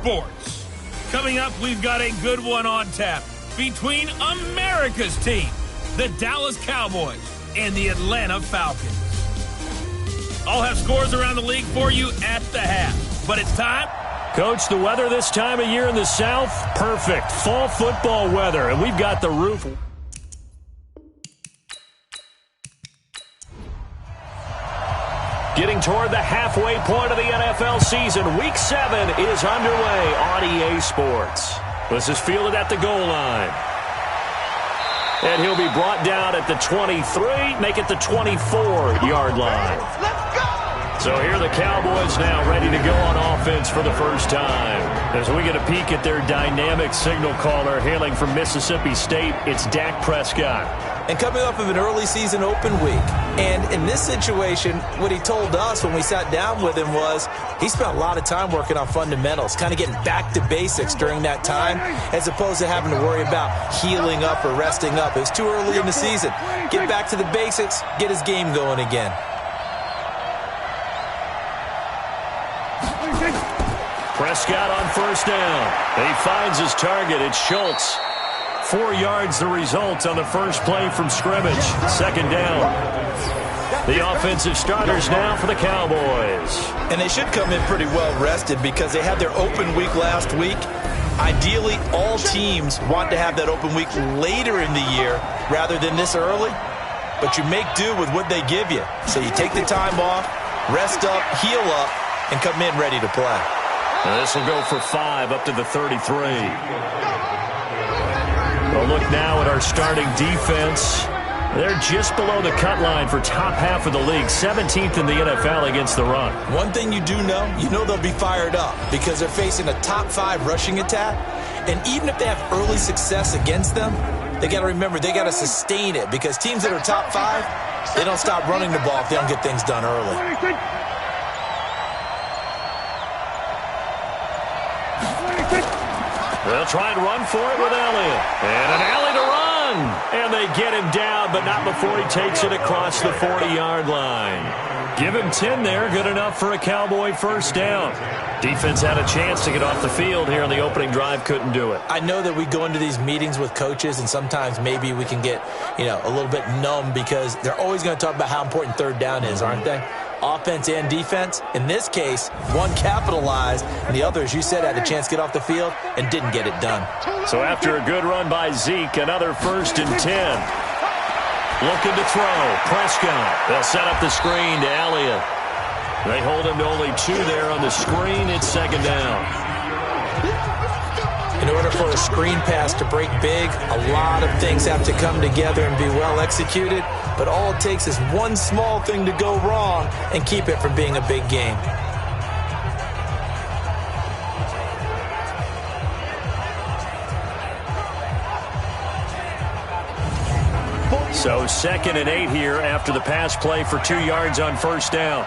sports. Coming up, we've got a good one on tap between America's team, the Dallas Cowboys, and the Atlanta Falcons. I'll have scores around the league for you at the half. But it's time. Coach, the weather this time of year in the South, perfect. Fall football weather, and we've got the roof. Getting toward the halfway point of the NFL season, Week 7 is underway on EA Sports. This is fielded at the goal line. And he'll be brought down at the 23, make it the 24-yard line. Let's go! So here are the Cowboys now ready to go on offense for the first time. As we get a peek at their dynamic signal caller hailing from Mississippi State, it's Dak Prescott. And coming off of an early season open week. And in this situation, what he told us when we sat down with him was he spent a lot of time working on fundamentals, kind of getting back to basics during that time, as opposed to having to worry about healing up or resting up. It was too early in the season. Get back to the basics, get his game going again. Prescott on first down. He finds his target. It's Schultz. 4 yards the result on the first play from scrimmage. Second down. The offensive starters now for the Cowboys. And they should come in pretty well rested because they had their open week last week. Ideally, all teams want to have that open week later in the year rather than this early. But you make do with what they give you. So you take the time off, rest up, heal up, and come in ready to play. This will go for 5 up to the 33. We'll look now at our starting defense. They're just below the cut line for top half of the league, 17th in the NFL against the run. One thing you do know, they'll be fired up because they're facing a top 5 rushing attack. And even if they have early success against them, they got to remember they got to sustain it because teams that are top 5, they don't stop running the ball if they don't get things done early. They'll try and run for it with Elliott. And an alley to run. And they get him down, but not before he takes it across the 40-yard line. Give him 10 there. Good enough for a Cowboy first down. Defense had a chance to get off the field here on the opening drive. Couldn't do it. I know that we go into these meetings with coaches, and sometimes maybe we can get, a little bit numb because they're always going to talk about how important third down is, aren't they? Offense and defense. In this case, one capitalized, and the other, as you said, had a chance to get off the field and didn't get it done. So after a good run by Zeke, another 1st and 10. Looking to throw. Prescott. They'll set up the screen to Elliott. They hold him to only 2 there on the screen. It's second down. In order for a screen pass to break big, a lot of things have to come together and be well executed. But all it takes is one small thing to go wrong and keep it from being a big game. So 2nd and 8 here after the pass play for 2 yards on first down.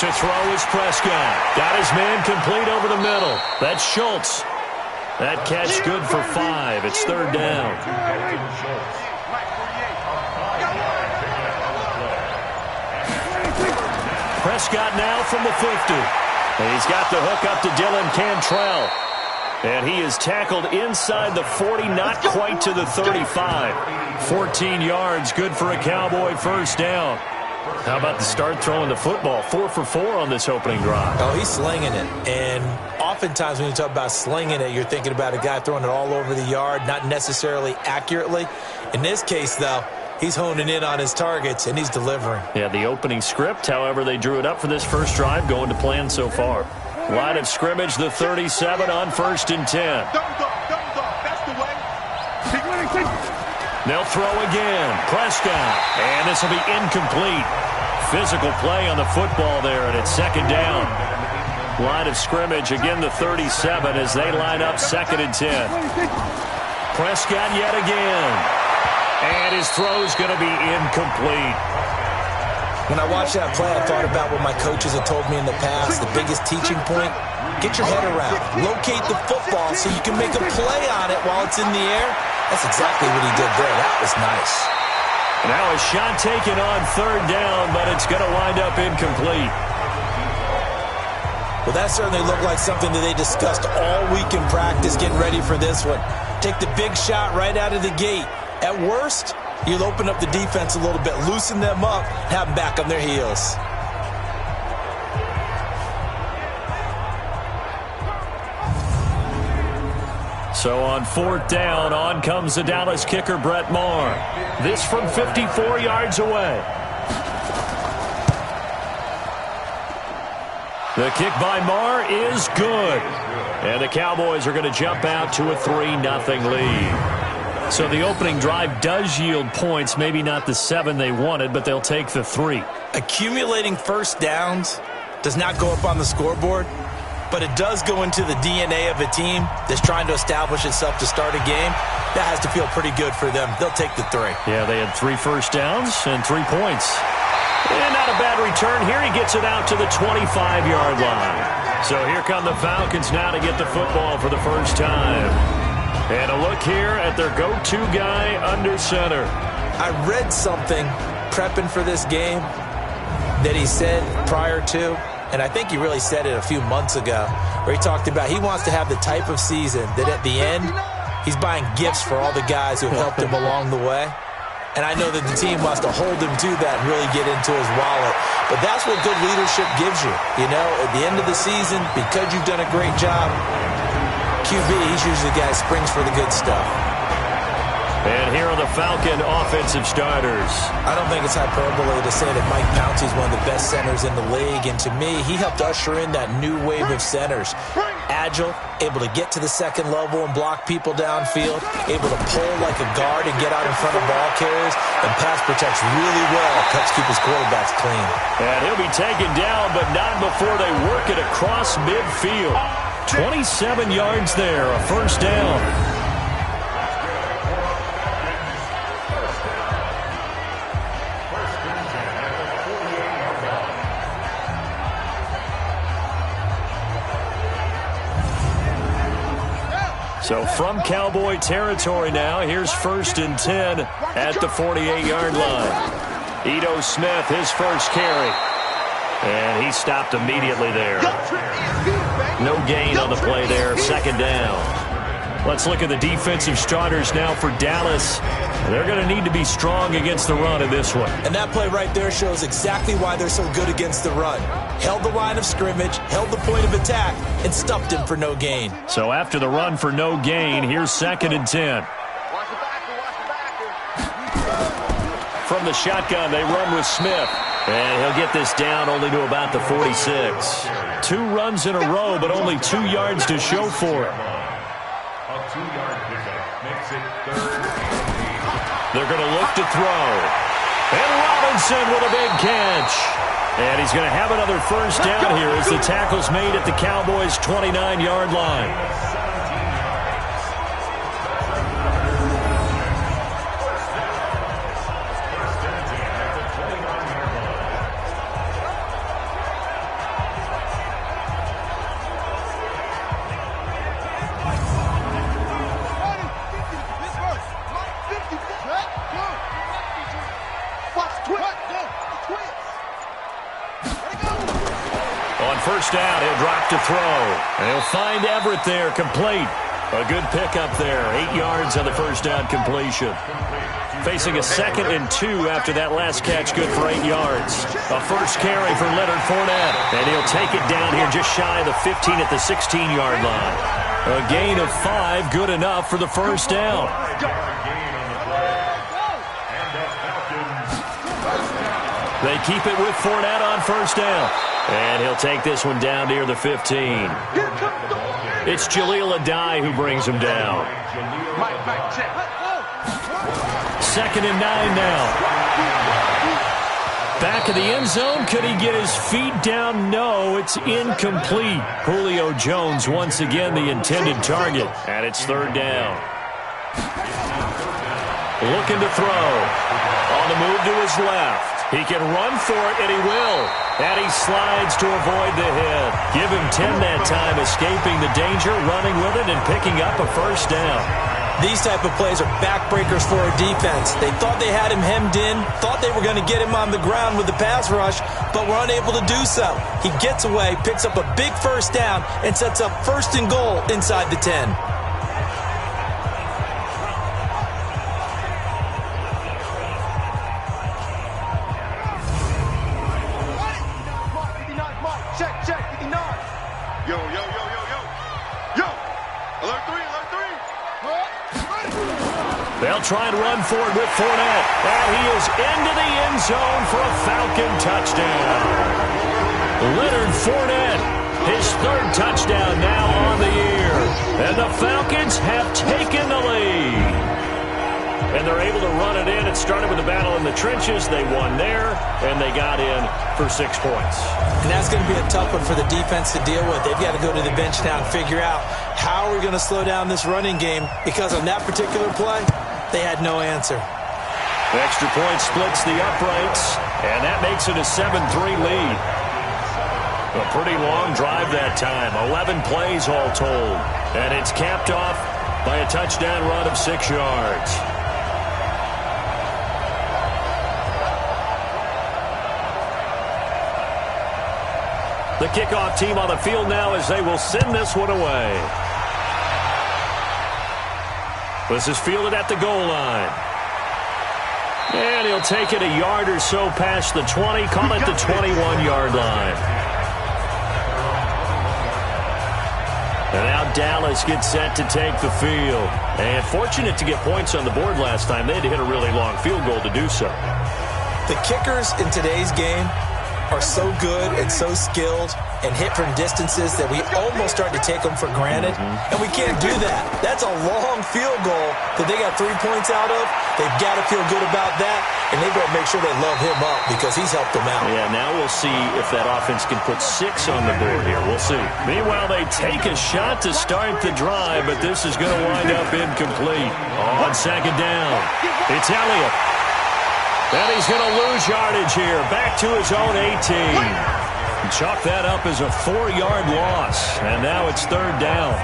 To throw is Prescott. Got his man complete over the middle. That's Schultz. That catch good for 5. It's third down. Prescott now from the 50. And he's got the hook up to Dylan Cantrell. And he is tackled inside the 40, not quite to the 35. 14 yards, good for a Cowboy first down. How about the start throwing the football? 4 for 4 on this opening drive. Oh, he's slinging it. And oftentimes when you talk about slinging it, you're thinking about a guy throwing it all over the yard, not necessarily accurately. In this case, though, he's honing in on his targets, and he's delivering. Yeah, the opening script, however, they drew it up for this first drive, going to plan so far. Line of scrimmage, the 37 on 1st and 10. That's the way. They'll throw again. Prescott. And this will be incomplete. Physical play on the football there, and it's second down. Line of scrimmage, again the 37 as they line up 2nd and 10. Prescott yet again. And his throw's going to be incomplete. When I watched that play, I thought about what my coaches had told me in the past. The biggest teaching point, get your head around. Locate the football so you can make a play on it while it's in the air. That's exactly what he did there. That was nice. Now a shot taken on third down, but it's going to wind up incomplete. Well, that certainly looked like something that they discussed all week in practice getting ready for this one. Take the big shot right out of the gate. At worst, you'll open up the defense a little bit, loosen them up, have them back on their heels. So on fourth down, on comes the Dallas kicker, Brett Maher. This from 54 yards away. The kick by Maher is good. And the Cowboys are going to jump out to a 3-0 lead. So the opening drive does yield points, maybe not the 7 they wanted, but they'll take the 3. Accumulating first downs does not go up on the scoreboard, but it does go into the DNA of a team that's trying to establish itself to start a game. That has to feel pretty good for them. They'll take the 3. Yeah, they had 3 first downs and 3 points. And not a bad return here. He gets it out to the 25-yard line. So here come the Falcons now to get the football for the first time. And a look here at their go-to guy under center. I read something prepping for this game that he said prior to, and I think he really said it a few months ago, where he talked about he wants to have the type of season that at the end, he's buying gifts for all the guys who have helped him along the way. And I know that the team wants to hold him to that and really get into his wallet. But that's what good leadership gives you. You know, at the end of the season, because you've done a great job, QB, he's usually the guy who springs for the good stuff. And here are the Falcon offensive starters. I don't think it's hyperbole to say that Mike Pouncey is one of the best centers in the league. And to me, he helped usher in that new wave of centers. Agile, able to get to the second level and block people downfield, able to pull like a guard and get out in front of ball carriers, and pass protects really well, helps keep his quarterbacks clean. And he'll be taken down, but not before they work it across midfield. 27 yards there, a first down. So from Cowboy territory now, here's 1st and 10 at the 48-yard line. Ito Smith, his first carry. And he stopped immediately there. No gain on the play there, 2nd down. Let's look at the defensive starters now for Dallas. They're going to need to be strong against the run in this one. And that play right there shows exactly why they're so good against the run. Held the line of scrimmage, held the point of attack, and stuffed him for no gain. So after the run for no gain, here's 2nd and 10. From the shotgun, they run with Smith. And he'll get this down only to about the 46. 2 runs in a row, but only 2 yards to show for it. They're going to look to throw. And Robinson with a big catch. And he's going to have another first down here as the tackle's made at the Cowboys' 29-yard line. First down, he'll drop to throw. And he'll find Everett there, complete. A good pickup there, 8 yards on the first down completion. Facing a 2nd and 2 after that last catch, good for 8 yards. A first carry for Leonard Fournette. And he'll take it down here just shy of the 15 at the 16-yard line. A gain of 5, good enough for the first down. They keep it with Fournette on first down. And he'll take this one down near the 15. It's Jaleel Adai who brings him down. 2nd and 9 now. Back of the end zone. Could he get his feet down? No, it's incomplete. Julio Jones once again the intended target. And it's 3rd down. Looking to throw. On the move to his left. He can run for it, and he will. And he slides to avoid the hit. Give him 10 that time, escaping the danger, running with it, and picking up a first down. These type of plays are backbreakers for a defense. They thought they had him hemmed in, thought they were going to get him on the ground with the pass rush, but were unable to do so. He gets away, picks up a big first down, and sets up 1st and goal inside the 10. They'll try and run for it with Fournette. And he is into the end zone for a Falcon touchdown. Leonard Fournette, his 3rd touchdown now on the year. And the Falcons have taken the lead. And they're able to run it in. It started with the battle in the trenches. They won there, and they got in for 6 points. And that's going to be a tough one for the defense to deal with. They've got to go to the bench now and figure out how we're going to slow down this running game, because on that particular play, they had no answer. The extra point splits the uprights, and that makes it a 7-3 lead. A pretty long drive that time, 11 plays all told. And it's capped off by a touchdown run of 6 yards. The kickoff team on the field now as they will send this one away. This is fielded at the goal line. And he'll take it a yard or so past the 20, call it the 21-yard line. And now Dallas gets set to take the field. And fortunate to get points on the board last time. They had to hit a really long field goal to do so. The kickers in today's game are so good and so skilled and hit from distances that we almost start to take them for granted, and we can't do that. That's a long field goal that they got 3 points out of. They've got to feel good about that, and they better make sure they love him up because he's helped them out. Yeah, now we'll see if that offense can put 6 on the board here. We'll see. Meanwhile, they take a shot to start the drive, but this is going to wind up incomplete. On 2nd down, it's Elliott. And he's going to lose yardage here. Back to his own 18. Chalk that up as a 4-yard loss. And now it's 3rd down.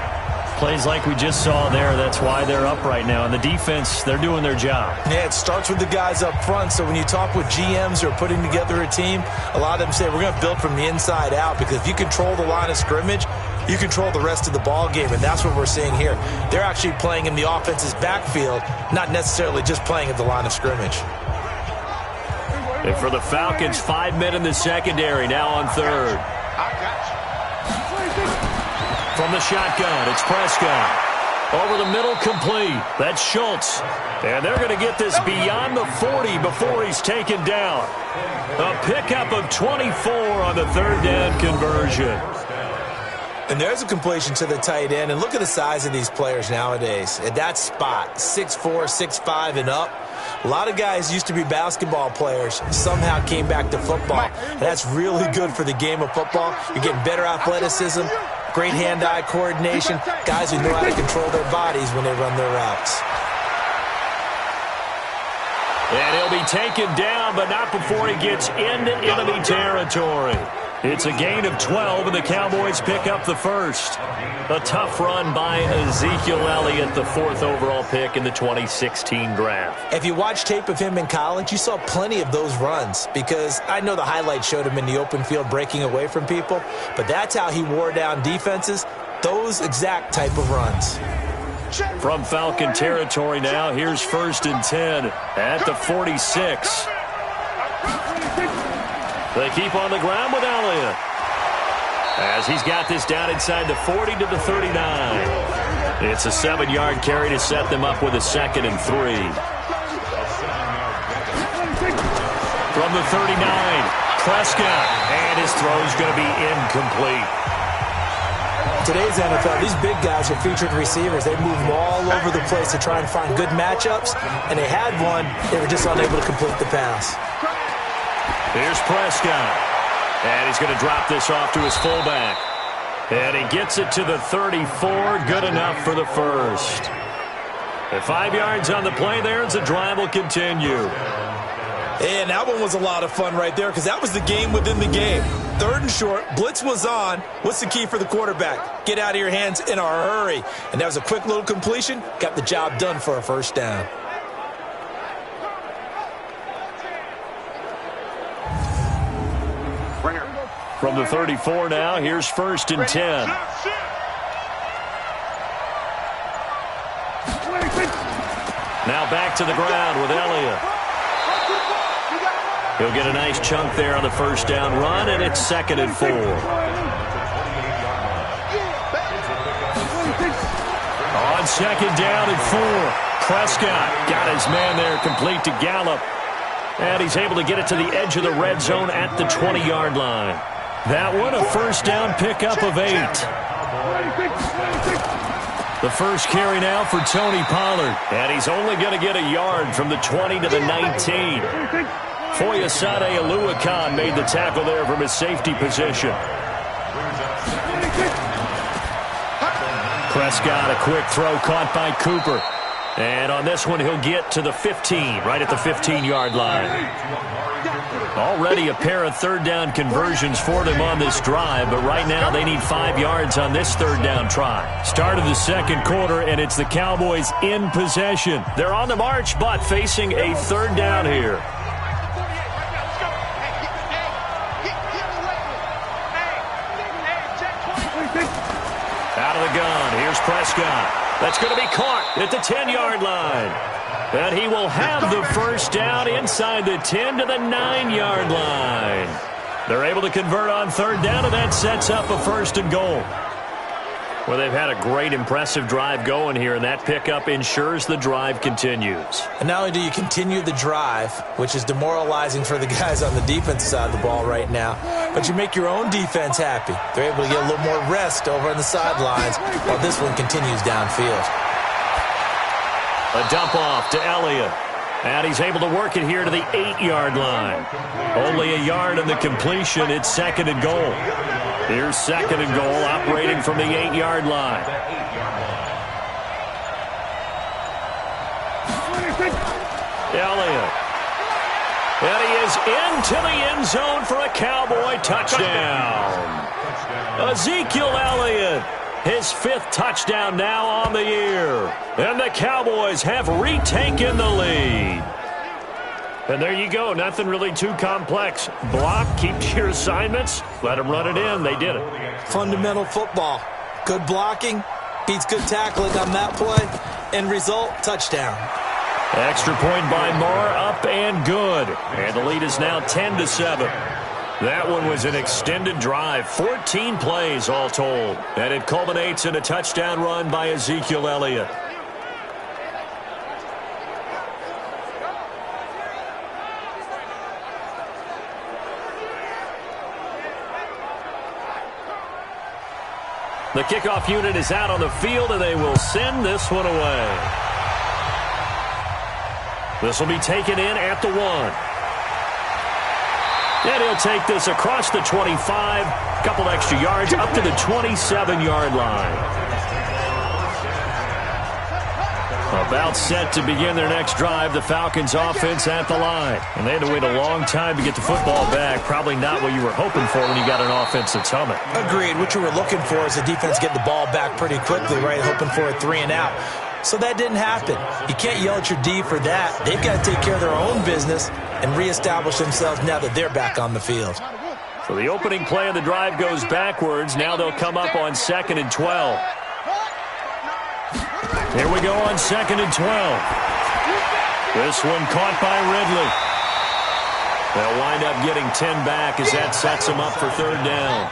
Plays like we just saw there. That's why they're up right now. And the defense, they're doing their job. Yeah, it starts with the guys up front. So when you talk with GMs who are putting together a team, a lot of them say we're going to build from the inside out, because if you control the line of scrimmage, you control the rest of the ball game, and that's what we're seeing here. They're actually playing in the offense's backfield, not necessarily just playing at the line of scrimmage. And for the Falcons, 5 men in the secondary, now on 3rd. From the shotgun, it's Prescott. Over the middle, complete. That's Schultz. And they're going to get this beyond the 40 before he's taken down. A pickup of 24 on the 3rd down conversion. And there's a completion to the tight end. And look at the size of these players nowadays. At that spot, 6'4", 6'5", and up. A lot of guys used to be basketball players, somehow came back to football. And that's really good for the game of football. You're getting better athleticism, great hand-eye coordination, guys who know how to control their bodies when they run their routes. And he'll be taken down, but not before he gets into enemy territory. It's a gain of 12, and the Cowboys pick up the first. A tough run by Ezekiel Elliott, the 4th overall pick in the 2016 draft. If you watch tape of him in college, you saw plenty of those runs, because I know the highlights showed him in the open field breaking away from people, but that's how he wore down defenses, those exact type of runs. From Falcon territory now, here's 1st and 10 at the 46. They keep on the ground with Elliott, as he's got this down inside the 40 to the 39. It's a 7-yard carry to set them up with a 2nd and 3. From the 39, Prescott, and his throw's going to be incomplete. Today's NFL, these big guys are featured receivers. They move all over the place to try and find good matchups, and they had one. They were just unable to complete the pass. Here's Prescott, and he's going to drop this off to his fullback. And he gets it to the 34, good enough for the first. And 5 yards on the play there as the drive will continue. And that one was a lot of fun right there, because that was the game within the game. 3rd and short. Blitz was on. What's the key for the quarterback? Get out of your hands in a hurry. And that was a quick little completion. Got the job done for a first down. From the 34 now, here's 1st and 10. Now back to the ground with Elliott. He'll get a nice chunk there on the first down run, and it's 2nd and 4. On 2nd down and 4, Prescott got his man there complete to Gallup. And he's able to get it to the edge of the red zone at the 20-yard line. That one, a first down pickup of 8. The first carry now for Tony Pollard. And he's only going to get a yard from the 20 to the 19. Foyesade Oluwakan made the tackle there from his safety position. Prescott, a quick throw caught by Cooper. And on this one, he'll get to the 15, right at the 15-yard line. Already a pair of 3rd down conversions for them on this drive, but right now they need 5 yards on this 3rd down try. Start of the 2nd quarter, and it's the Cowboys in possession. They're on the march, but facing a 3rd down here. Out of the gun, here's Prescott. That's going to be caught at the 10-yard line. And he will have the first down inside the 10 to the 9-yard line. They're able to convert on 3rd down, and that sets up a 1st and goal. Well, they've had a great, impressive drive going here, and that pickup ensures the drive continues. And not only do you continue the drive, which is demoralizing for the guys on the defense side of the ball right now, but you make your own defense happy. They're able to get a little more rest over on the sidelines while this one continues downfield. A dump off to Elliott. And he's able to work it here to the 8-yard line. Only a yard on the completion. It's 2nd and goal. Here's 2nd and goal, operating from the 8-yard line. Elliott. And he is into the end zone for a Cowboy touchdown. Ezekiel Elliott, his 5th touchdown now on the year. And the Cowboys have retaken the lead. And there you go. Nothing really too complex. Block, keep to your assignments, let them run it in. They did it. Fundamental football. Good blocking beats good tackling on that play. End result, touchdown. Extra point by Moore, up and good. And the lead is now 10-7. That one was an extended drive, 14 plays all told. And it culminates in a touchdown run by Ezekiel Elliott. The kickoff unit is out on the field, and they will send this one away. This will be taken in at the 1. And he'll take this across the 25, a couple extra yards, up to the 27-yard line. About set to begin their next drive, the Falcons offense at the line. And they had to wait a long time to get the football back. Probably not what you were hoping for when you got an offense that's humming. Agreed. What you were looking for is the defense get the ball back pretty quickly, right? Hoping for a 3 and out. So that didn't happen. You can't yell at your D for that. They've got to take care of their own business and reestablish themselves now that they're back on the field. So the opening play of the drive goes backwards. Now they'll come up on 2nd and 12. Here we go on 2nd and 12. This one caught by Ridley. They'll wind up getting 10 back as that sets them up for 3rd down.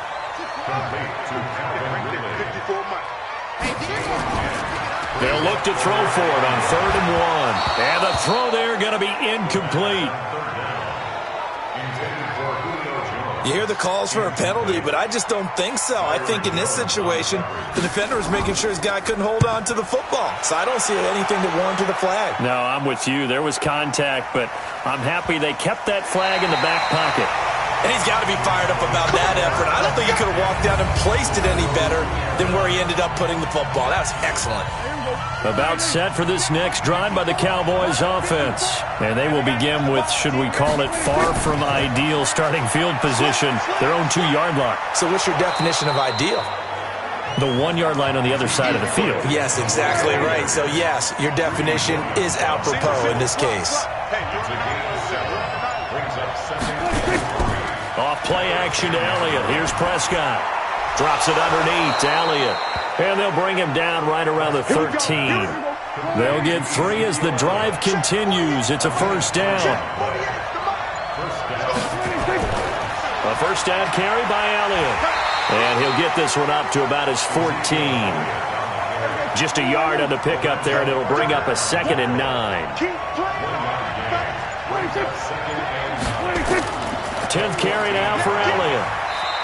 They'll look to throw for it on 3rd and 1. And the throw there going to be incomplete. You hear the calls for a penalty, but I just don't think so. I think in this situation, the defender was making sure his guy couldn't hold on to the football. So I don't see anything that warranted a flag. No, I'm with you. There was contact, but I'm happy they kept that flag in the back pocket. And he's got to be fired up about that effort. I don't think he could have walked down and placed it any better than where he ended up putting the football. That was excellent. About set for this next drive by the Cowboys offense. And they will begin with, should we call it, far from ideal starting field position, their own 2-yard line. So what's your definition of ideal? The 1-yard line on the other side of the field. Yes, exactly right. So, yes, your definition is apropos in this case. Off play action to Elliott. Here's Prescott. Drops it underneath to Elliott. And they'll bring him down right around the 13. They'll get 3 as the drive continues. It's a first down. A first down carry by Elliott. And he'll get this one up to about his 14. Just a yard on the pickup there, and it'll bring up a 2nd and 9. 10th carry now for Elliott.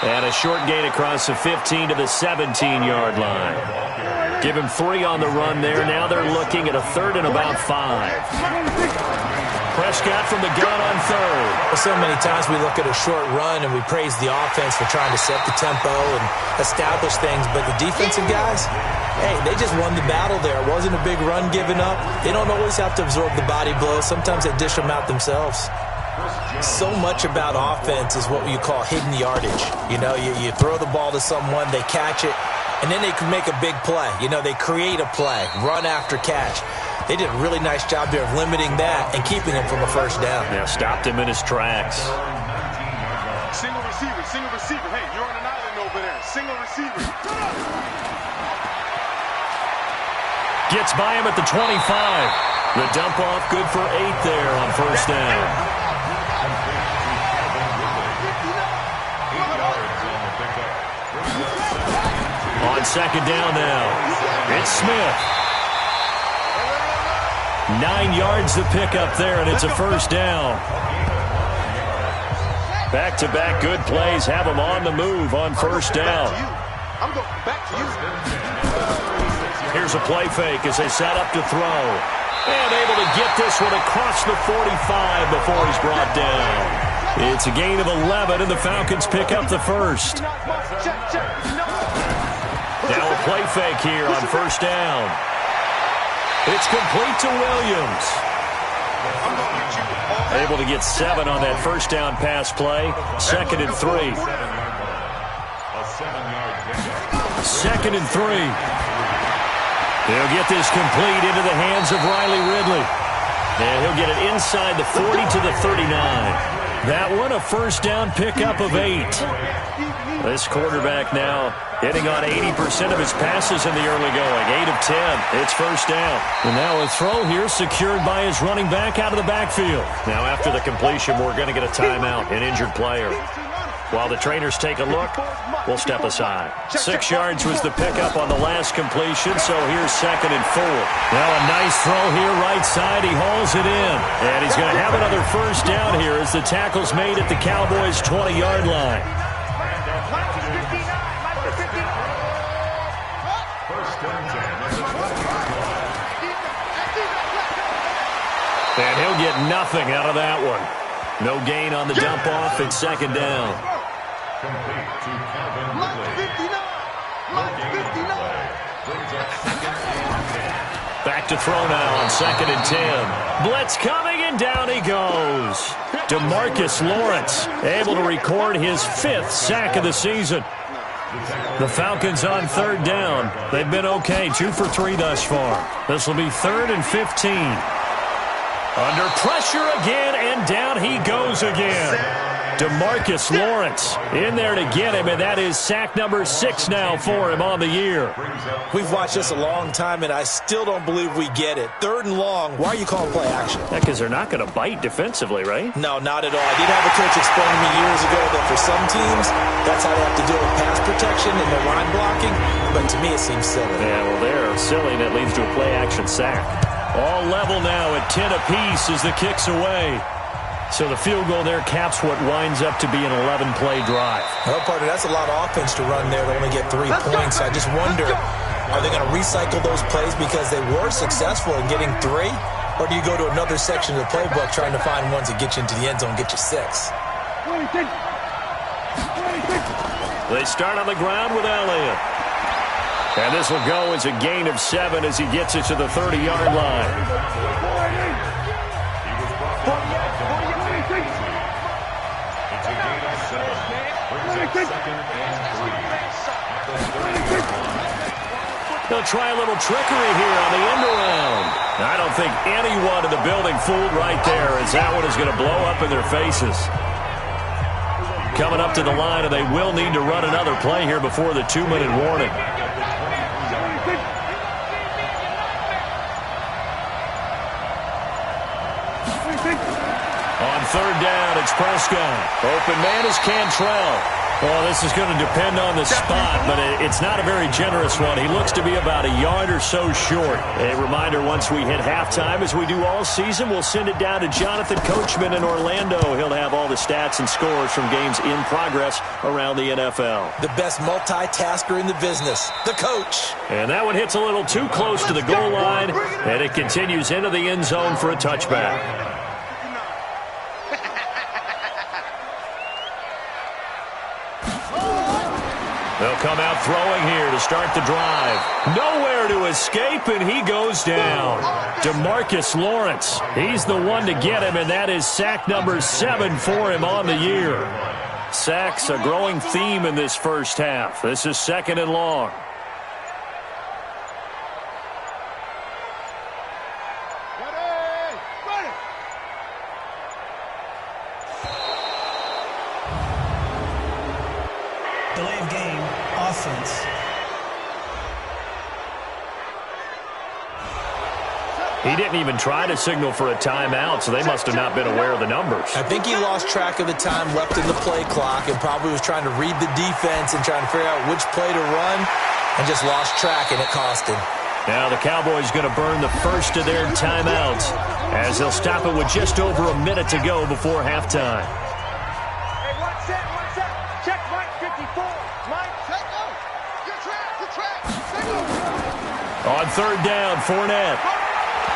And a short gain across the 15 to the 17-yard line. Give him 3 on the run there. Now they're looking at a 3rd and about 5. Prescott from the gun on 3rd. Well, so many times we look at a short run and we praise the offense for trying to set the tempo and establish things. But the defensive guys, hey, they just won the battle there. It wasn't a big run given up. They don't always have to absorb the body blows. Sometimes they dish them out themselves. So much about offense is what you call hidden yardage. You know, you throw the ball to someone, they catch it, and then they can make a big play. You know, they create a play, run after catch. They did a really nice job there of limiting that and keeping him from a first down. Yeah, stopped him in his tracks. Single receiver. Hey, you're on an island over there. Single receiver. Gets by him at the 25. The dump off good for 8 there on first down. On second down now, it's Smith. 9 yards to pick up there, and it's a first down. Back-to-back good plays have them on the move on first down. I'm going back to you. Here's a play fake as they set up to throw. And able to get this one across the 45 before he's brought down. It's a gain of 11, and the Falcons pick up the first. Now a play fake here on first down. It's complete to Williams. Able to get 7 on that first down pass play. 2nd and 3. 2nd and 3. They'll get this complete into the hands of Riley Ridley. And he'll get it inside the 40 to the 39. That one a first down pickup of 8. This quarterback now hitting on 80% of his passes in the early going. 8 of 10. It's first down. And now a throw here secured by his running back out of the backfield. Now after the completion, we're going to get a timeout, an injured player. While the trainers take a look, we'll step aside. 6 yards was the pickup on the last completion, so here's 2nd and 4. Now a nice throw here right side. He hauls it in. And he's going to have another first down here as the tackle's made at the Cowboys' 20-yard line. And he'll get nothing out of that one. No gain on the dump off. It's 2nd down. Back to throw now on 2nd and 10. Blitz coming, and down he goes. DeMarcus Lawrence able to record his 5th sack of the season. The Falcons on 3rd down. They've been okay, 2 for 3 thus far. This will be 3rd and 15. Under pressure again, and down he goes again. DeMarcus Lawrence in there to get him, and that is sack number 6 now for him on the year. We've watched this a long time, and I still don't believe we get it. 3rd and long. Why are you calling play action? Because they're not going to bite defensively, right? No, not at all. I did have a coach explain to me years ago that for some teams, that's how they have to deal with pass protection and their line blocking. But to me, it seems silly. Yeah, well, they're silly, and it leads to a play action sack. All level now at 10 apiece as the kick's away. So the field goal there caps what winds up to be an 11-play drive. Well, partner, that's a lot of offense to run there. They only get 3 points. I just wonder, are they going to recycle those plays because they were successful in getting 3? Or do you go to another section of the playbook trying to find ones that get you into the end zone and get you 6? They start on the ground with Elliott. And this will go as a gain of 7 as he gets it to the 30-yard line. They'll try a little trickery here on the end around. I don't think anyone in the building fooled right there, as that one is going to blow up in their faces. Coming up to the line, and they will need to run another play here before the 2-minute warning. On third down, it's Prescott. Open man is Cantrell. Well, this is going to depend on the spot, but it's not a very generous one. He looks to be about a yard or so short. A reminder, once we hit halftime, as we do all season, we'll send it down to Jonathan Coachman in Orlando. He'll have all the stats and scores from games in progress around the NFL. The best multitasker in the business, the coach. And that one hits a little too close to the goal line, and it continues into the end zone for a touchback. They'll come out throwing here to start the drive. Nowhere to escape, and he goes down. DeMarcus Lawrence, he's the one to get him, and that is sack number 7 for him on the year. Sacks, a growing theme in this first half. This is 2nd and long. Delay of game, offense. He didn't even try to signal for a timeout, so they must have not been aware of the numbers. I think he lost track of the time left in the play clock and probably was trying to read the defense and trying to figure out which play to run and just lost track, and it cost him. Now the Cowboys going to burn the first of their timeouts as they'll stop it with just over a minute to go before halftime. On third down, Fournette.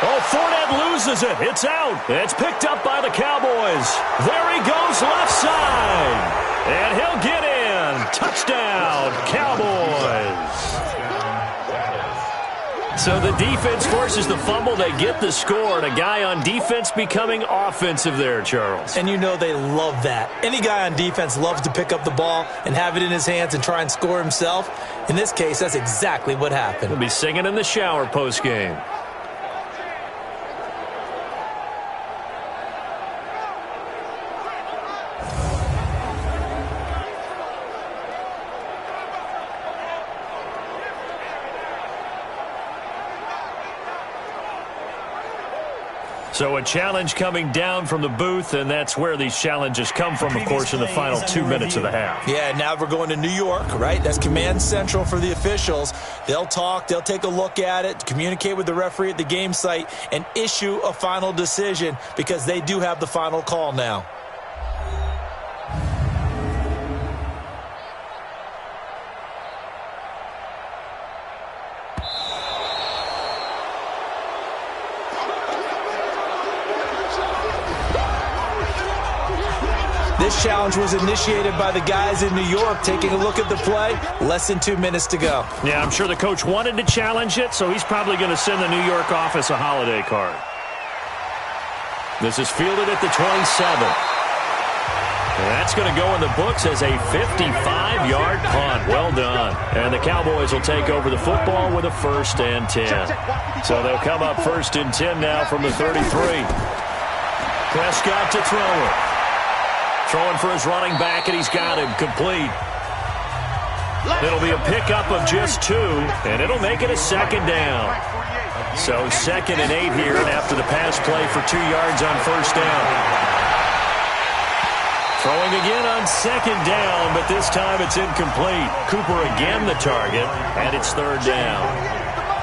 Oh, Fournette loses it. It's out. It's picked up by the Cowboys. There he goes left side. And he'll get in. Touchdown, Cowboys. So the defense forces the fumble. They get the score, and a guy on defense becoming offensive there, Charles. And you know they love that. Any guy on defense loves to pick up the ball and have it in his hands and try and score himself. In this case, that's exactly what happened. He'll be singing in the shower post-game. So a challenge coming down from the booth, and that's where these challenges come from, of course, in the final 2 minutes of the half. Yeah, now we're going to New York, right? That's command central for the officials. They'll talk, they'll take a look at it, communicate with the referee at the game site, and issue a final decision because they do have the final call now. This challenge was initiated by the guys in New York taking a look at the play. Less than 2 minutes to go. Yeah, I'm sure the coach wanted to challenge it, so he's probably going to send the New York office a holiday card. This is fielded at the 27. And that's going to go in the books as a 55-yard punt. Well done. And the Cowboys will take over the football with a 1st and 10. So they'll come up 1st and 10 now from the 33. Prescott to throw it. Throwing for his running back, and he's got him complete. It'll be a pickup of just 2, and it'll make it a 2nd down. So 2nd and 8 here after the pass play for 2 yards on 1st down. Throwing again on 2nd down, but this time it's incomplete. Cooper again the target, and it's 3rd down.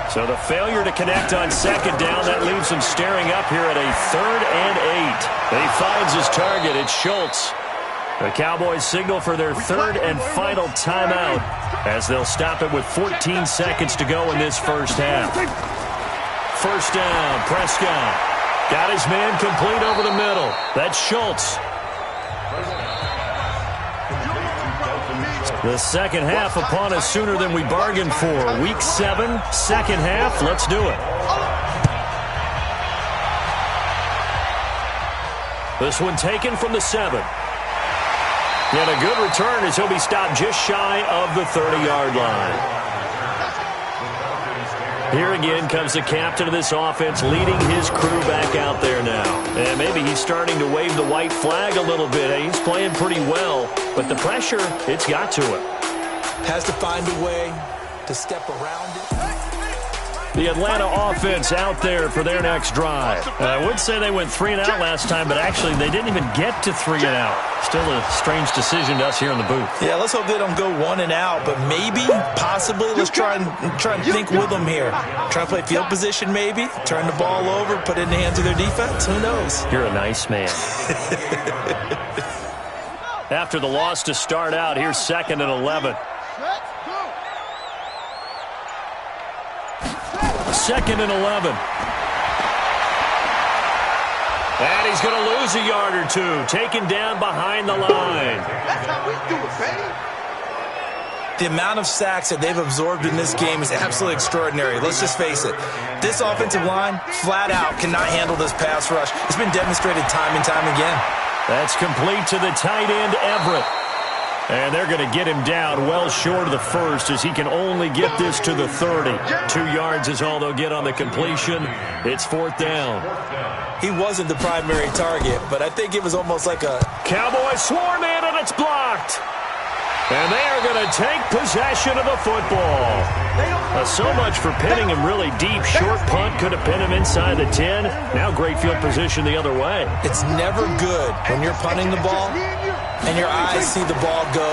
So the failure to connect on 2nd down, that leaves him staring up here at a 3rd and 8. And he finds his target. It's Schultz. The Cowboys signal for their 3rd and final timeout as they'll stop it with 14 seconds to go in this first half. 1st down, Prescott. Got his man complete over the middle. That's Schultz. The second half upon us sooner than we bargained for. Week 7, second half. Let's do it. This one taken from the 7. And a good return as he'll be stopped just shy of the 30-yard line. Here again comes the captain of this offense leading his crew back out there now. And maybe he's starting to wave the white flag a little bit. He's playing pretty well, but the pressure, it's got to him. Has to find a way to step around it. The Atlanta offense out there for their next drive. I would say they went 3 and out last time, but actually they didn't even get to 3 and out. Still a strange decision to us here in the booth. Yeah, let's hope they don't go 1 and out, but maybe, possibly, let's try and think with them here. Try to play field position maybe, turn the ball over, put it in the hands of their defense. Who knows? You're a nice man. After the loss to start out, here's 2nd and 11. 2nd and 11. And he's going to lose a yard or two. Taken down behind the line. That's how we do it, baby. The amount of sacks that they've absorbed in this game is absolutely extraordinary. Let's just face it. This offensive line, flat out, cannot handle this pass rush. It's been demonstrated time and time again. That's complete to the tight end, Everett. And they're going to get him down well short of the first as he can only get this to the 30. 2 yards is all they'll get on the completion. It's 4th down. He wasn't the primary target, but I think it was almost like a... Cowboys swarm in, and it's blocked. And they are going to take possession of the football. So much for pinning him really deep. Short punt could have pinned him inside the 10. Now great field position the other way. It's never good when you're punting the ball and your eyes see the ball go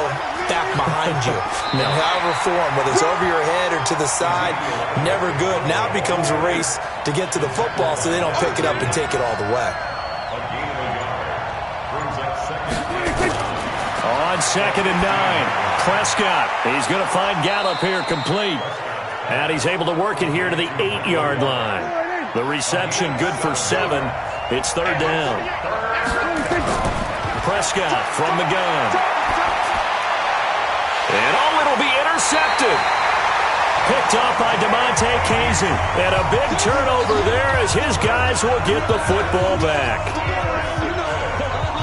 back behind you. In however form, whether it's over your head or to the side, never good. Now it becomes a race to get to the football so they don't pick it up and take it all the way. On 2nd and 9, Prescott. He's going to find Gallup here complete. And he's able to work it here to the 8-yard line. The reception good for 7. It's 3rd down. Prescott from the gun. And it'll be intercepted. Picked off by DeMonte Casey. And a big turnover there as his guys will get the football back.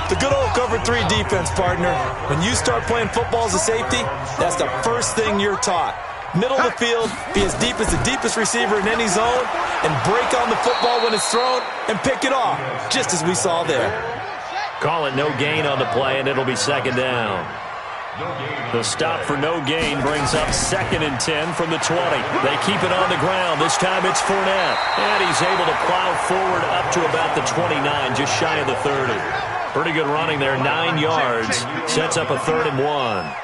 The good old cover 3 defense, partner. When you start playing football as a safety, that's the first thing you're taught. Middle of the field, be as deep as the deepest receiver in any zone, and break on the football when it's thrown and pick it off, just as we saw there. Call it no gain on the play, and it'll be 2nd down. The stop for no gain brings up 2nd and 10 from the 20. They keep it on the ground. This time it's Fournette. And he's able to plow forward up to about the 29, just shy of the 30. Pretty good running there, 9 yards. Sets up a 3rd and 1.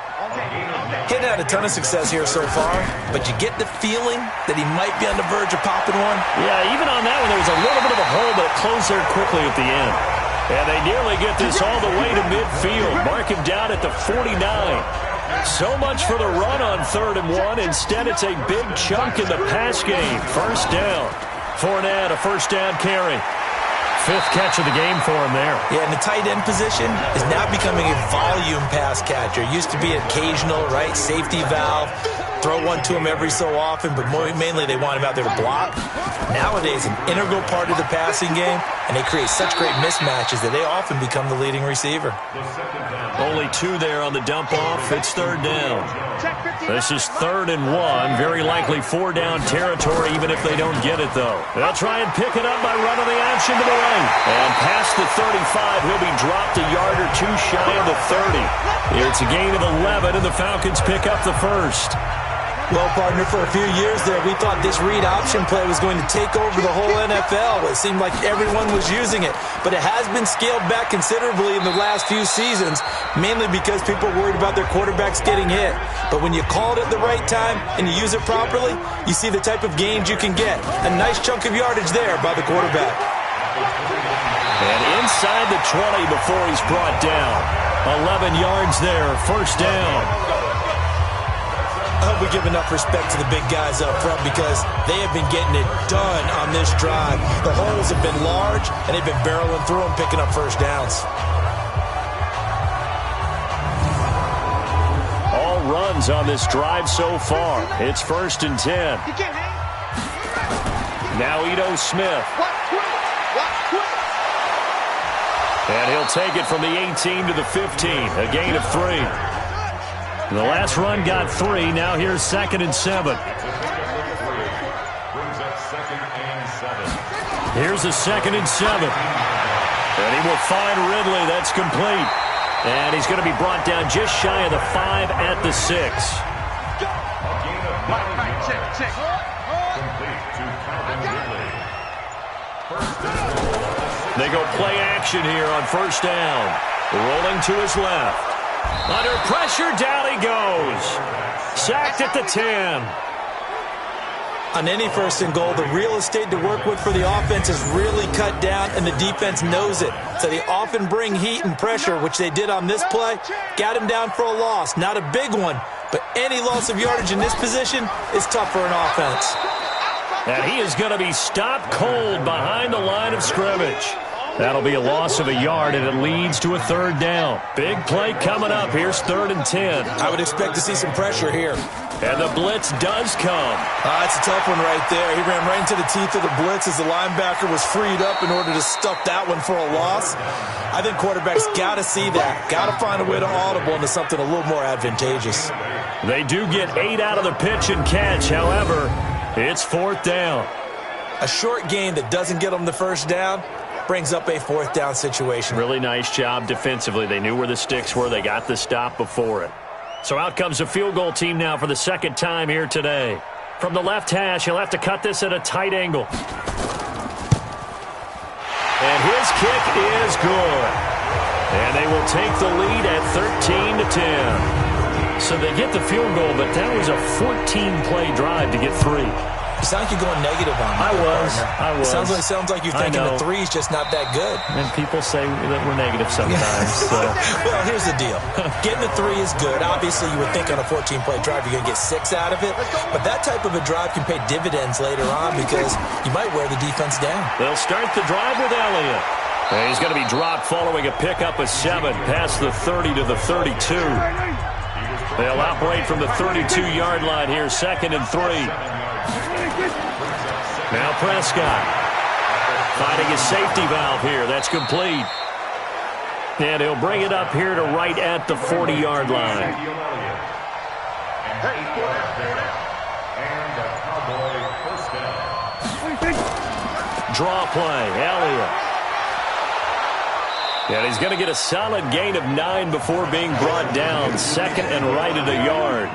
He's had a ton of success here so far, but you get the feeling that he might be on the verge of popping one. Yeah, even on that one, there was a little bit of a hole, but it closed there quickly at the end. And they nearly get this all the way to midfield. Mark him down at the 49. So much for the run on 3rd and 1. Instead, it's a big chunk in the pass game. 1st down. Fournette, a 1st down carry. 5th catch of the game for him there. Yeah, and the tight end position is now becoming a volume pass catcher. Used to be occasional, right, safety valve. Throw one to him every so often, but mainly they want him out there to block. Nowadays, an integral part of the passing game, and they create such great mismatches that they often become the leading receiver. Only 2 there on the dump off. It's 3rd down. This is 3rd and 1. Very likely 4-down territory, even if they don't get it, though. They'll try and pick it up by running the action to the right. And past the 35, he'll be dropped a yard or 2 shy of the 30. It's a gain of 11, and the Falcons pick up the 1st. Well, partner, for a few years there, we thought this read option play was going to take over the whole NFL. It seemed like everyone was using it, but it has been scaled back considerably in the last few seasons, mainly because people are worried about their quarterbacks getting hit. But when you call it at the right time and you use it properly, you see the type of gains you can get. A nice chunk of yardage there by the quarterback. And inside the 20 before he's brought down. 11 yards there, 1st down. I hope we give enough respect to the big guys up front because they have been getting it done on this drive. The holes have been large, and they've been barreling through them, picking up 1st downs. All run downs on this drive so far. It's 1st and 10. Now Ito Smith. And he'll take it from the 18 to the 15, a gain of 3. The last run got 3. Now here's 2nd and 7. Here's a 2nd and 7. And he will find Ridley. That's complete. And he's going to be brought down just shy of the 5 at the 6. They go play action here on 1st down. Rolling to his left. Under pressure, down he goes. Sacked at the 10. On any 1st and goal, the real estate to work with for the offense is really cut down, and the defense knows it. So they often bring heat and pressure, which they did on this play. Got him down for a loss. Not a big one, but any loss of yardage in this position is tough for an offense. And he is going to be stopped cold behind the line of scrimmage. That'll be a loss of a yard, and it leads to a 3rd down. Big play coming up. Here's 3rd and 10. I would expect to see some pressure here. And the blitz does come. It's a tough one right there. He ran right into the teeth of the blitz as the linebacker was freed up in order to stuff that one for a loss. I think quarterbacks got to see that. Got to find a way to audible into something a little more advantageous. They do get 8 out of the pitch and catch. However, it's 4th down. A short gain that doesn't get them the 1st down brings up a 4th down situation. Really nice job defensively. They knew where the sticks were. They got the stop before it. So out comes the field goal team now for the 2nd time here today. From the left hash, he'll have to cut this at a tight angle. And his kick is good. And they will take the lead at 13-10. So they get the field goal, but that was a 14-play drive to get 3. You sound like you're going negative on me. I was. Sounds like you're thinking the 3's just not that good. And people say that we're negative sometimes. So. Well, here's the deal. Getting the 3 is good. Obviously, you would think on a 14-play drive you're going to get 6 out of it. But that type of a drive can pay dividends later on because you might wear the defense down. They'll start the drive with Elliott. And he's going to be dropped following a pickup of 7 past the 30 to the 32. They'll operate from the 32-yard line here, 2nd and 3. Now Prescott finding his safety valve here. That's complete. And he'll bring it up here to right at the 40-yard line. Draw play, Elliott. And he's going to get a solid gain of 9 before being brought down. 2nd and right at a yard.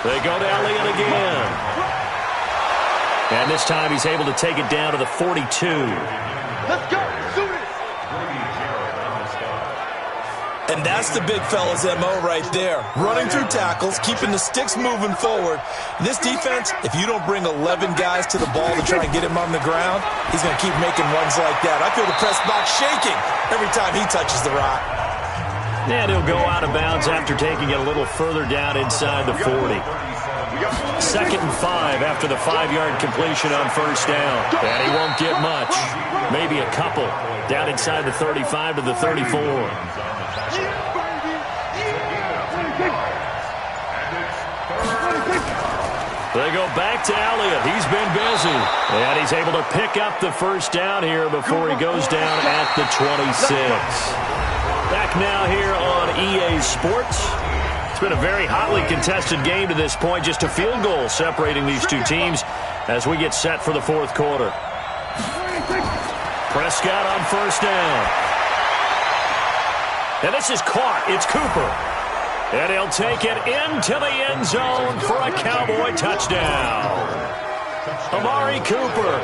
They go to Elliott again. And this time he's able to take it down to the 42. Let's go. Do this. And that's the big fella's MO right there. Running through tackles, keeping the sticks moving forward. This defense, if you don't bring 11 guys to the ball to try and get him on the ground, he's going to keep making runs like that. I feel the press box shaking every time he touches the rock. And he'll go out of bounds after taking it a little further down inside the 40. 2nd and 5 after the 5-yard completion on 1st down. And he won't get much. Maybe a couple. Down inside the 35 to the 34. They go back to Elliott. He's been busy. And he's able to pick up the 1st down here before he goes down at the 26. Back now here on EA Sports. It's been a very hotly contested game to this point. Just a field goal separating these two teams as we get set for the 4th quarter. Prescott on 1st down. And this is caught. It's Cooper. And he'll take it into the end zone for a Cowboy touchdown. Amari Cooper.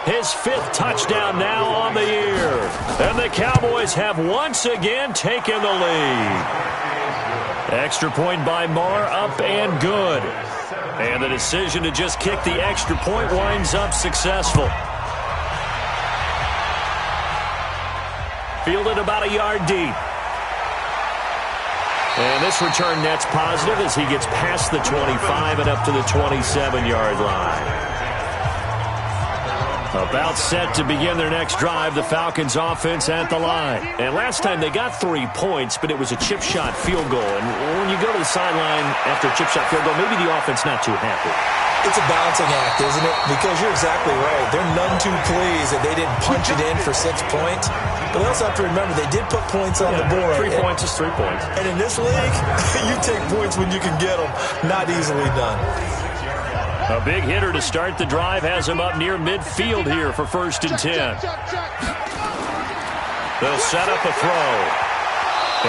His 5th touchdown now on the year. And the Cowboys have once again taken the lead. Extra point by Marr, up and good. And the decision to just kick the extra point winds up successful. Fielded about a yard deep. And this return net's positive as he gets past the 25 and up to the 27-yard line. About set to begin their next drive, the Falcons offense at the line. And last time they got 3 points, but it was a chip shot field goal. And when you go to the sideline after a chip shot field goal, maybe the offense not too happy. It's a balancing act, isn't it? Because you're exactly right. They're none too pleased that they didn't punch it in for 6 points. But they also have to remember they did put points on the board. 3 points is 3 points. And in this league, you take points when you can get them. Not easily done. A big hitter to start the drive has him up near midfield here for 1st and 10. They'll set up a throw.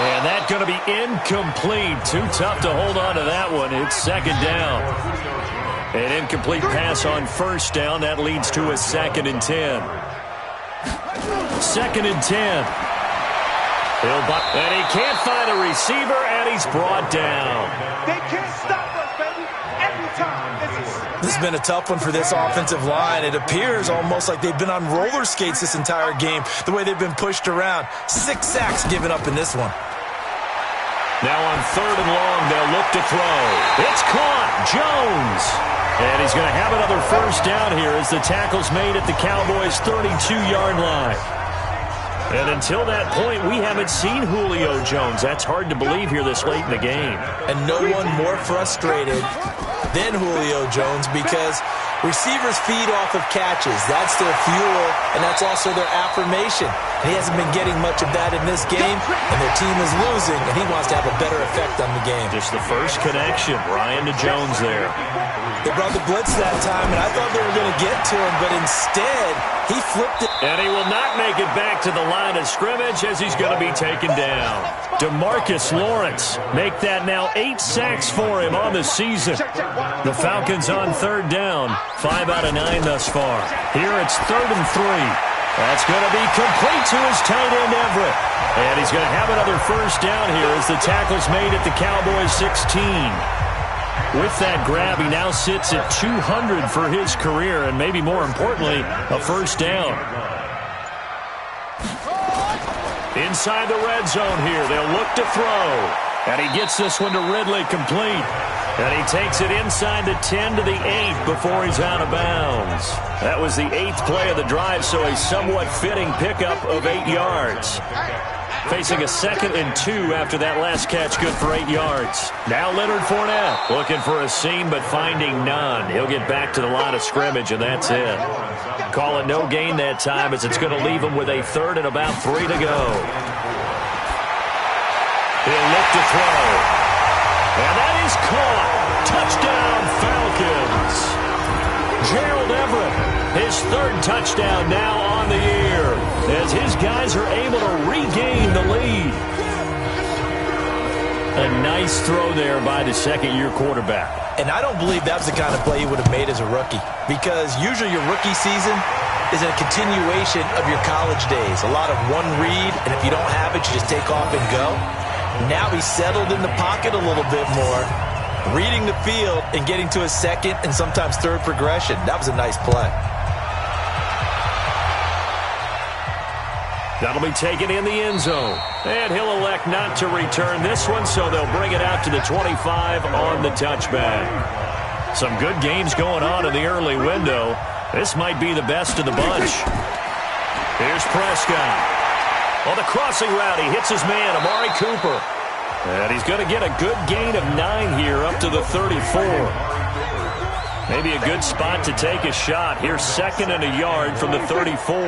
And that's going to be incomplete. Too tough to hold on to that one. It's 2nd down. An incomplete pass on 1st down. That leads to a 2nd and 10. 2nd and 10. And he can't find a receiver, and he's brought down. They can't stop us, baby. Every time. This has been a tough one for this offensive line. It appears almost like they've been on roller skates this entire game, the way they've been pushed around. 6 sacks given up in this one. Now on 3rd and long, they'll look to throw. It's caught. Jones. And he's going to have another 1st down here as the tackle's made at the Cowboys' 32-yard line. And until that point, we haven't seen Julio Jones. That's hard to believe here this late in the game. And no one more frustrated than Julio Jones because receivers feed off of catches. That's their fuel, and that's also their affirmation. And he hasn't been getting much of that in this game, and their team is losing, and he wants to have a better effect on the game. Just the first connection, Ryan to Jones there. They brought the blitz that time, and I thought they were going to get to him, but instead, he flipped it. And he will not make it back to the line of scrimmage as he's going to be taken down. DeMarcus Lawrence make that now 8 sacks for him on the season. The Falcons on 3rd down, 5 out of 9 thus far. Here it's 3rd and 3. That's going to be complete to his tight end Everett. And he's going to have another 1st down here as the tackle's made at the Cowboys' 16. With that grab, he now sits at 200 for his career, and maybe more importantly, a 1st down. Inside the red zone here, they'll look to throw. And he gets this one to Ridley complete. And he takes it inside the 10 to the 8 before he's out of bounds. That was the 8th play of the drive, so a somewhat fitting pickup of 8 yards. Facing a 2nd and 2 after that last catch, good for 8 yards. Now Leonard Fournette looking for a seam, but finding none. He'll get back to the line of scrimmage, and that's it. Call it no gain that time as it's going to leave him with a 3rd and about 3 to go. He'll look to throw. And that is caught. Touchdown, Falcons. Gerald Everett, his 3rd touchdown now on the year as his guys are able to regain the lead. A nice throw there by the 2nd-year quarterback. And I don't believe that was the kind of play he would have made as a rookie, because usually your rookie season is a continuation of your college days. A lot of one read, and if you don't have it, you just take off and go. Now he's settled in the pocket a little bit more, reading the field and getting to his 2nd and sometimes 3rd progression. That was a nice play. That'll be taken in the end zone. And he'll elect not to return this one, so they'll bring it out to the 25 on the touchback. Some good games going on in the early window. This might be the best of the bunch. Here's Prescott. On the crossing route, he hits his man, Amari Cooper. And he's going to get a good gain of 9 here up to the 34. Maybe a good spot to take a shot. Here's 2nd and a yard from the 34.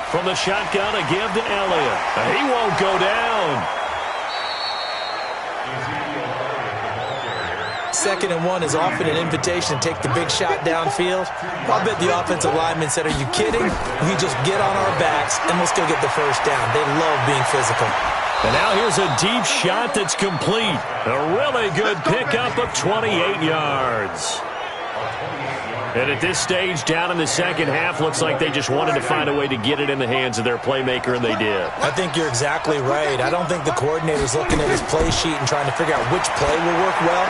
From the shotgun, a give to Elliott. He won't go down. 2nd and 1 is often an invitation to take the big shot downfield. I'll bet the offensive lineman said, "Are you kidding? We just get on our backs and let's go get the 1st down." They love being physical. And now here's a deep shot that's complete. A really good pickup of 28 yards. And at this stage, down in the 2nd half, looks like they just wanted to find a way to get it in the hands of their playmaker, and they did. I think you're exactly right. I don't think the coordinator's looking at his play sheet and trying to figure out which play will work well.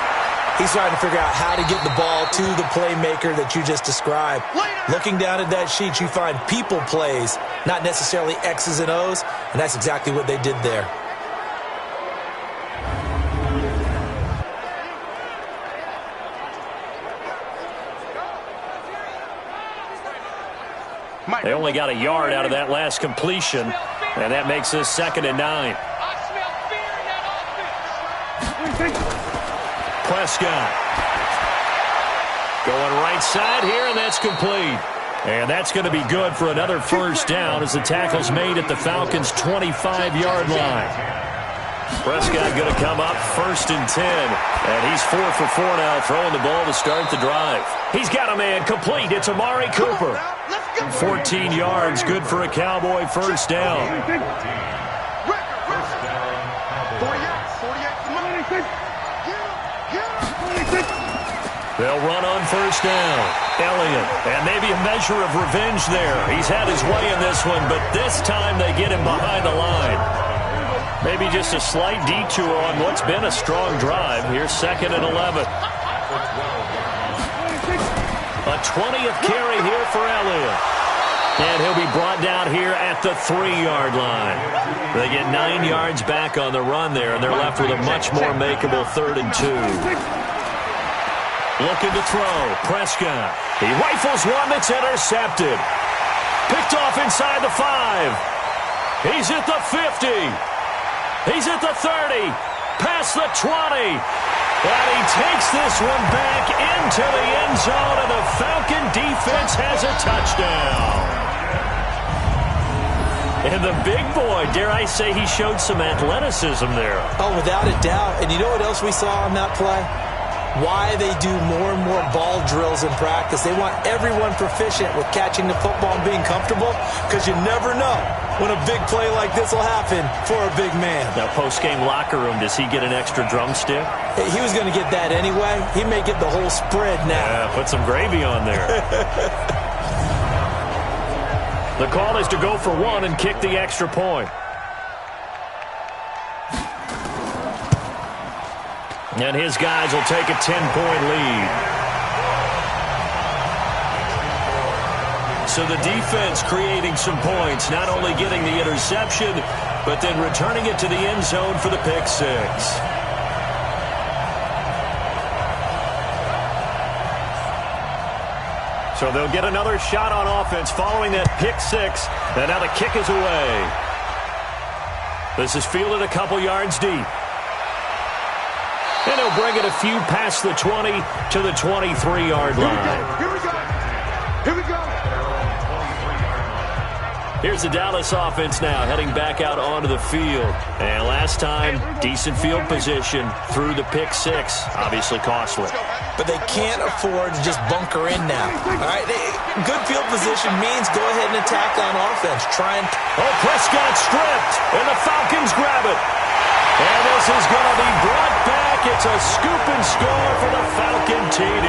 He's trying to figure out how to get the ball to the playmaker that you just described. Looking down at that sheet, you find people plays, not necessarily X's and O's, and that's exactly what they did there. They only got a yard out of that last completion, and that makes this 2nd and 9. Prescott going right side here, and that's complete. And that's going to be good for another first down as the tackle's made at the Falcons' 25-yard line. Prescott going to come up 1st and 10. And he's 4 for 4 now, throwing the ball to start the drive. He's got a man complete. It's Amari Cooper. 14 yards, good for a Cowboy first down. They'll run on first down. Elliott, and maybe a measure of revenge there. He's had his way in this one, but this time they get him behind the line. Maybe just a slight detour on what's been a strong drive. Here's 2nd and 11. A 20th carry here for Elliott. And he'll be brought down here at the 3-yard line. They get 9 yards back on the run there, and they're left with a much more makeable 3rd and 2. Looking to throw. Prescott. He rifles one that's intercepted. Picked off inside the 5. He's at the 50. He's at the 30. Past the 20. And he takes this one back into the end zone, and the Falcon defense has a touchdown. And the big boy, dare I say, he showed some athleticism there. Oh, without a doubt. And you know what else we saw on that play? Why they do more and more ball drills in practice. They want everyone proficient with catching the football and being comfortable, because you never know when a big play like this will happen for a big man. Now, post-game locker room, does he get an extra drumstick? He was going to get that anyway. He may get the whole spread now. Yeah, put some gravy on there. The call is to go for 1 and kick the extra point. And his guys will take a 10-point lead. So the defense creating some points, not only getting the interception, but then returning it to the end zone for the pick 6. So they'll get another shot on offense following that pick 6. And now the kick is away. This is fielded a couple yards deep. And he'll bring it a few past the 20 to the 23-yard line. Here we go. Here we go. Here's the Dallas offense now heading back out onto the field. And last time, decent field position through the pick 6. Obviously costly. But they can't afford to just bunker in now. All right, good field position means go ahead and attack on offense. Prescott stripped, and the Falcons grab it. And this is going to be brought back. It's a scoop and score for the Falcon TD.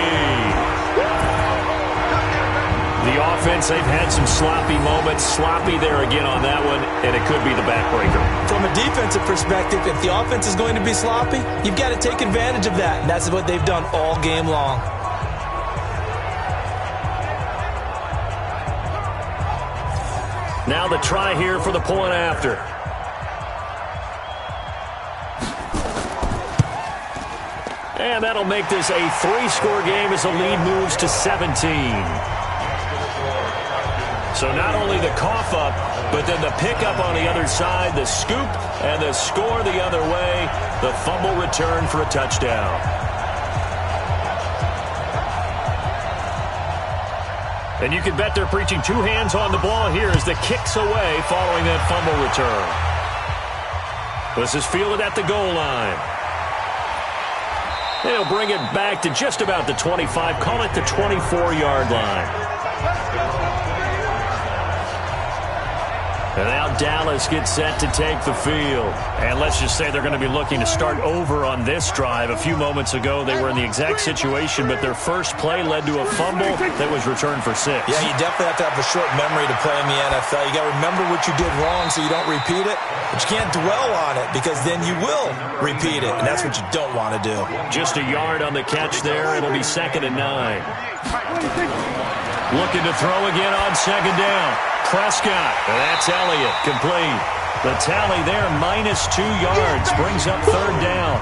The offense, they've had some sloppy moments. Sloppy there again on that one, and it could be the backbreaker. From a defensive perspective, if the offense is going to be sloppy, you've got to take advantage of that. And that's what they've done all game long. Now the try here for the point after. And that'll make this a 3-score game as the lead moves to 17. So not only the cough up, but then the pickup on the other side, the scoop, and the score the other way, the fumble return for a touchdown. And you can bet they're preaching 2 hands on the ball here as the kick's away following that fumble return. This is fielded at the goal line. They'll bring it back to just about the 25, call it the 24-yard line. And now Dallas gets set to take the field. And let's just say they're going to be looking to start over on this drive. A few moments ago, they were in the exact situation, but their first play led to a fumble that was returned for 6. Yeah, you definitely have to have a short memory to play in the NFL. You got to remember what you did wrong so you don't repeat it. But you can't dwell on it because then you will repeat it, and that's what you don't want to do. Just a yard on the catch there. It'll be 2nd and 9. Looking to throw again on 2nd down. Prescott, and that's Elliott, complete. The tally there, -2 yards, brings up 3rd down.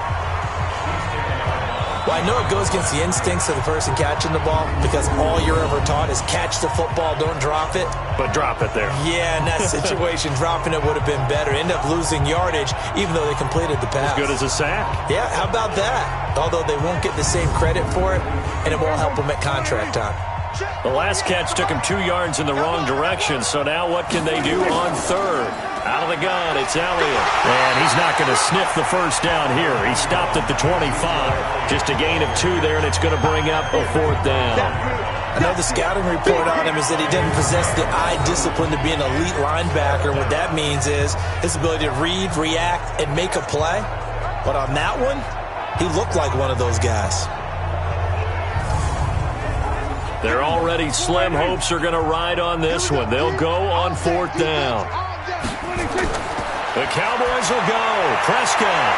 Well, I know it goes against the instincts of the person catching the ball because all you're ever taught is catch the football, don't drop it. But drop it there. Yeah, in that situation, dropping it would have been better. End up losing yardage even though they completed the pass. As good as a sack. Yeah, how about that? Although they won't get the same credit for it, and it won't help them at contract time. The last catch took him 2 yards in the wrong direction, so now what can they do on third? Out of the gun, it's Elliott. And he's not going to sniff the first down here. He stopped at the 25. Just a gain of 2 there, and it's going to bring up a 4th down. I know the scouting report on him is that he didn't possess the eye discipline to be an elite linebacker. What that means is his ability to read, react, and make a play. But on that one, he looked like one of those guys. Their already slim hopes are going to ride on this one. They'll go on 4th down. The Cowboys will go. Prescott.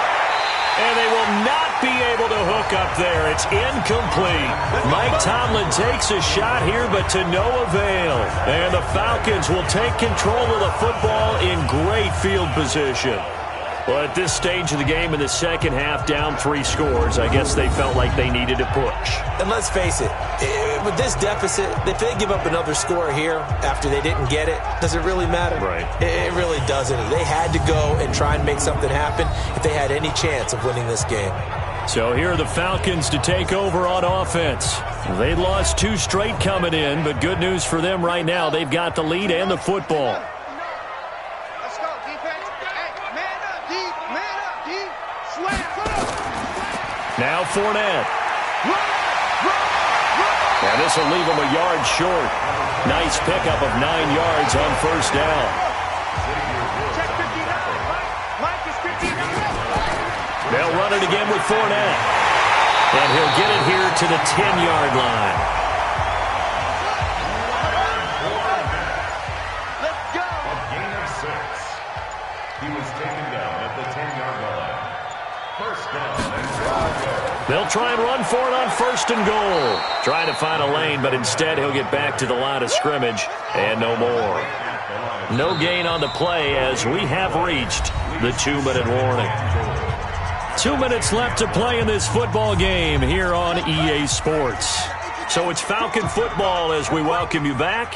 And they will not be able to hook up there. It's incomplete. Mike Tomlin takes a shot here, but to no avail. And the Falcons will take control of the football in great field position. Well, at this stage of the game in the second half, down 3 scores, I guess they felt like they needed to push. And let's face it, with this deficit, if they give up another score here after they didn't get it, does it really matter? Right. It really doesn't. They had to go and try and make something happen if they had any chance of winning this game. So here are the Falcons to take over on offense. They lost 2 straight coming in, but good news for them right now. They've got the lead and the football. Now Fournette. And this will leave him a yard short. Nice pickup of 9 yards on first down. They'll run it again with Fournette. And he'll get it here to the 10-yard line. Let's go. A gain of 6. He was taken down at the 10-yard line. First down and 12 yards. They'll try and run for it on 1st and goal. Trying to find a lane, but instead he'll get back to the line of scrimmage and no more. No gain on the play as we have reached the 2-minute warning. 2 minutes left to play in this football game here on EA Sports. So it's Falcon football as we welcome you back.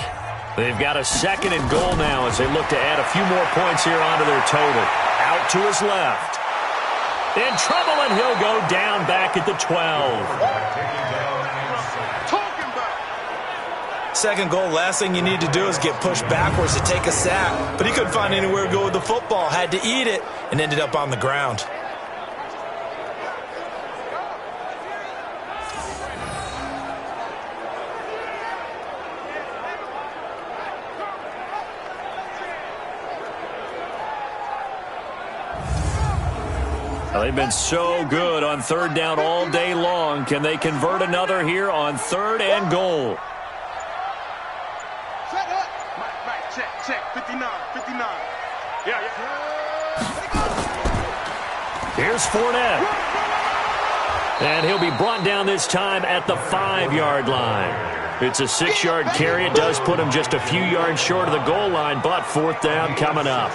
They've got a 2nd and goal now as they look to add a few more points here onto their total. Out to his left. In trouble, and he'll go down back at the 12. 2nd goal, last thing you need to do is get pushed backwards to take a sack. But he couldn't find anywhere to go with the football, had to eat it, and ended up on the ground. They've been so good on 3rd down all day long. Can they convert another here on 3rd and goal? Set up. Right, check. 59. Yeah. Here's Fournette. And he'll be brought down this time at the 5-yard line. It's a 6-yard carry. It does put him just a few yards short of the goal line, but 4th down coming up.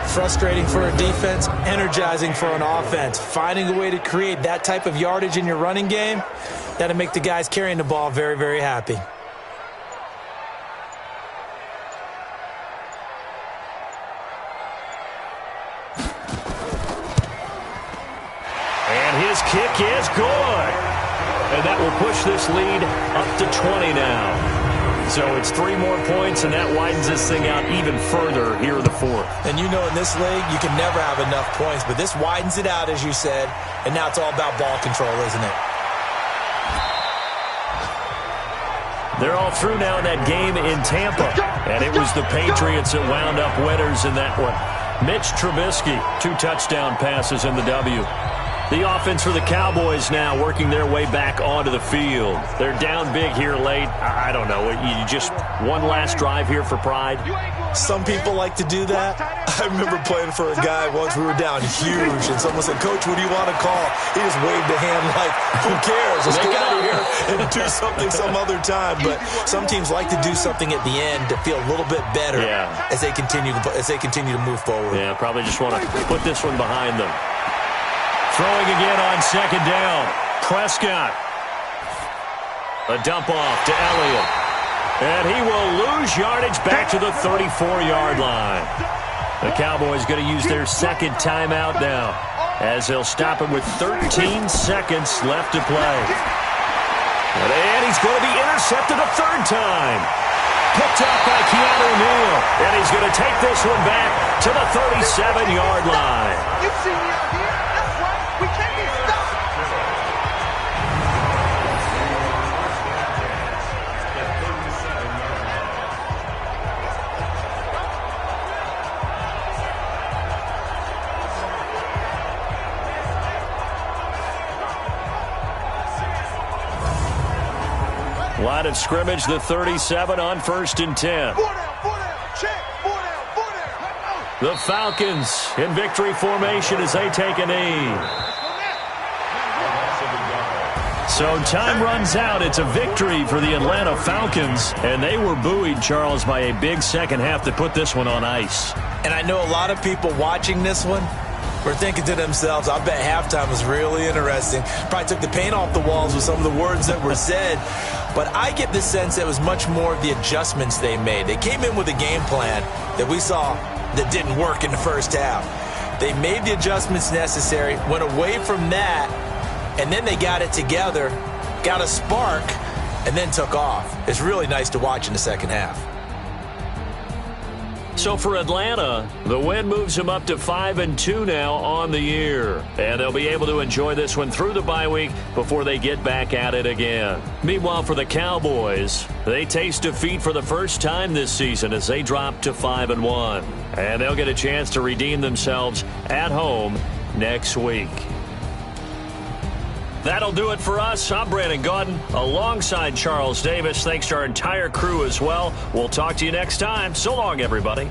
Frustrating for a defense, energizing for an offense. Finding a way to create that type of yardage in your running game, that'll make the guys carrying the ball very, very happy. And his kick is good. And that will push this lead up to 20 now. So it's 3 more points, and that widens this thing out even further here in the 4th. And you know in this league, you can never have enough points, but this widens it out, as you said, and now it's all about ball control, isn't it? They're all through now in that game in Tampa, and it was the Patriots that wound up winners in that one. Mitch Trubisky, 2 touchdown passes in the W. The offense for the Cowboys now working their way back onto the field. They're down big here late. I don't know. You just one last drive here for pride? Some people like to do that. I remember playing for a guy once. We were down huge, and someone said, "Coach, what do you want to call?" He just waved a hand like, "Who cares? Let's get out of here and do something some other time." But some teams like to do something at the end to feel a little bit better as they continue to move forward. Yeah, probably just want to put this one behind them. Throwing again on 2nd down. Prescott. A dump off to Elliott. And he will lose yardage back to the 34-yard line. The Cowboys going to use their second timeout now, as they'll stop him with 13 seconds left to play. And he's going to be intercepted a third time. Picked up by Keanu Neal. And he's going to take this one back to the 37-yard line. You see me out here? That's right. We can't be stopped. Line of scrimmage, the 37 on 1st and 10. The Falcons in victory formation as they take a knee. So time runs out. It's a victory for the Atlanta Falcons. And they were buoyed, Charles, by a big second half to put this one on ice. And I know a lot of people watching this one were thinking to themselves, I bet halftime was really interesting. Probably took the paint off the walls with some of the words that were said. But I get the sense that it was much more of the adjustments they made. They came in with a game plan that we saw that didn't work in the first half. They made the adjustments necessary, went away from that, and then they got it together, got a spark, and then took off. It's really nice to watch in the second half. So for Atlanta, the win moves them up to 5-2 now on the year. And they'll be able to enjoy this one through the bye week before they get back at it again. Meanwhile, for the Cowboys, they taste defeat for the first time this season as they drop to 5-1. And they'll get a chance to redeem themselves at home next week. That'll do it for us. I'm Brandon Gaudin alongside Charles Davis. Thanks to our entire crew as well. We'll talk to you next time. So long, everybody.